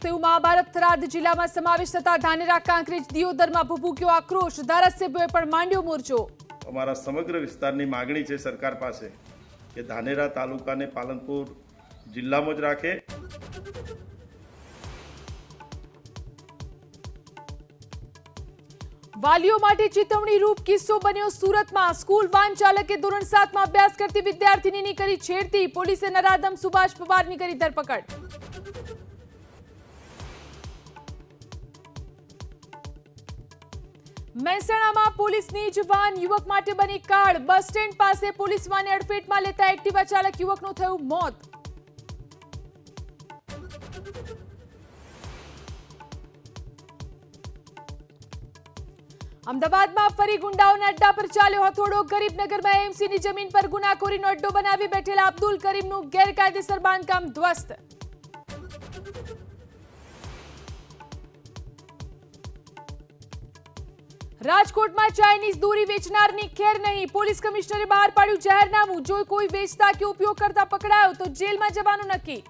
થયું। મહાભારત થરાદ જિલ્લામાં સમાવેશ થતા ધાનેરા કાંકરેજ દિયોદરમાં ભભૂક્યો આક્રોશ। ધારાસભ્યોએ પણ માંડ્યો મોરચો। અમારા સમગ્ર વિસ્તારની માગણી છે સરકાર પાસે કે ધાનેરા તાલુકાને પાલનપુર જિલ્લામાં જ રાખે। વાલીઓ માટે ચેતવણી રૂપ કિસ્સો બન્યો સુરતમાં। સ્કૂલ વાન ચાલકે ધોરણ 7માં અભ્યાસ કરતી વિદ્યાર્થીનીની કરી છેડતી। પોલીસે નરાધમ સુભાષ પવારની કરી ધરપકડ। મહેસાણામાં પોલીસની જ વાન યુવક માટે બની કાળ। બસ સ્ટેન્ડ પાસે પોલીસ વાને અડફેટમાં લેતા એક્ટિવા ચાલક યુવકનું થયું મોત। અમદાવાદમાં ફરી ગુંડાઓના અડ્ડા પર ચાલ્યો હથોડો। ગરીબનગરમાં એએમસીની જમીન પર ગુનાખોરીનો અડ્ડો બનાવી બેઠેલા અબ્દુલ કરીમનું ગેરકાયદેસર બાંધકામ ધ્વસ્ત। રાજકોટમાં ચાઇનીઝ દોરી વેચનારની ખેર નહીં। પોલીસ કમિશનરે બહાર પાડ્યું જાહેરનામું। જો કોઈ વેચતા કે ઉપયોગ કરતા પકડાયો તો જેલમાં જવાનું નક્કી।